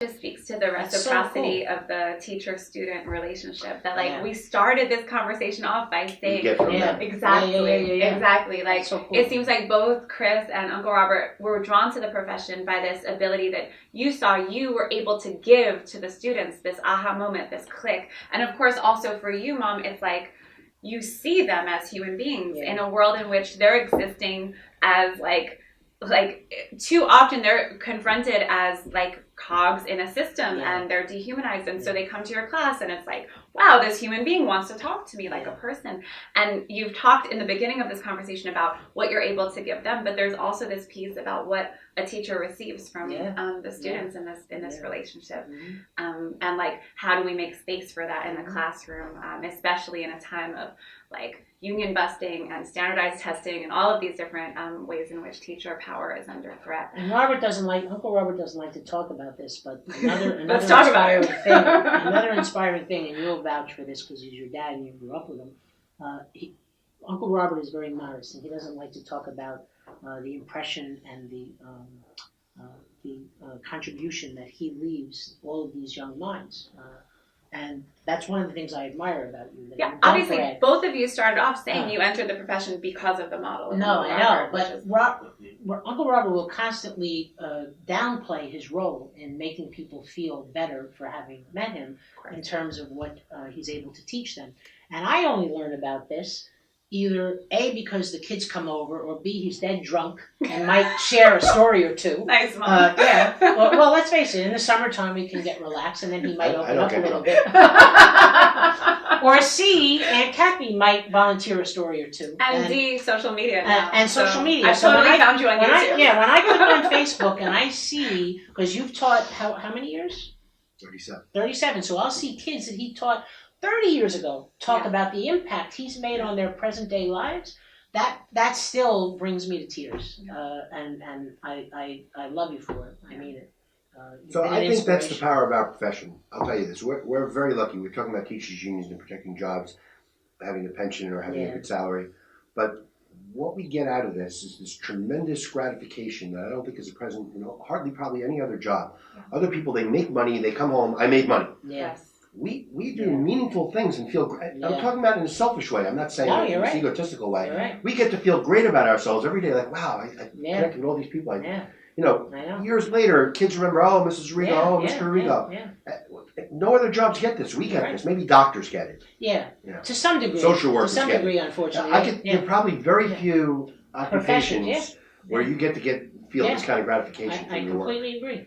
just speaks to the That's so reciprocity cool. of the teacher-student relationship. That like Yeah. we started this conversation off by saying get from Yeah. them. exactly, Yeah. exactly. Like That's so cool. it seems like both Chris and Uncle Robert were drawn to the profession by this ability that you saw you were able to give to the students, this aha moment, this click. And of course, also for you, Mom, it's like you see them as human beings in a world in which they're existing as like too often they're confronted as like cogs in a system and they're dehumanized, and so they come to your class and it's like, wow, this human being wants to talk to me like a person. And you've talked in the beginning of this conversation about what you're able to give them, but there's also this piece about what a teacher receives from the students in this relationship. And like, how do we make space for that in the classroom, especially in a time of like union busting and standardized testing and all of these different ways in which teacher power is under threat. And Uncle Robert doesn't like to talk about this, but another Let's talk about it. another inspiring thing, and you'll vouch for this because he's your dad and you grew up with him. Uncle Robert is very modest, and he doesn't like to talk about the impression and the contribution that he leaves all of these young minds. And that's one of the things I admire about you. That you Obviously, both of you started off saying you entered the profession because of the model. No, I know, but Uncle Robert will constantly downplay his role in making people feel better for having met him in terms of what he's able to teach them. And I only learn about this either A, because the kids come over, or B, he's dead drunk and might share a story or two. Nice, Mom. Well, let's face it, in the summertime we can get relaxed and then he might open up a little bit. Or C, Aunt Kathy might volunteer a story or two. And D, social media now. And social media. I totally found you on YouTube. When I click on Facebook and I see, because you've taught how many years? 37. 37. So I'll see kids that he taught 30 years ago talk about the impact he's made on their present day lives. That still brings me to tears. And I love you for it. I mean it. So I think that's the power of our profession. I'll tell you this. We're very lucky. We're talking about teachers' unions and protecting jobs, having a pension or having a good salary. But what we get out of this is this tremendous gratification that I don't think is present, hardly probably any other job. Other people, they make money, they come home, I made money. Yes. We do meaningful things and feel great. I'm talking about it in a selfish way. I'm not saying it in an egotistical way. Right. We get to feel great about ourselves every day. Like, wow, I connected with all these people. I know. Years later, kids remember, oh, Mrs. Rigo, Mr. Rigo. No other jobs get this. We get this. Maybe doctors get it. Yeah. To some degree. Social workers get it. To some degree, unfortunately. There are probably very few occupations where you get to feel this kind of gratification I from your work. completely agree.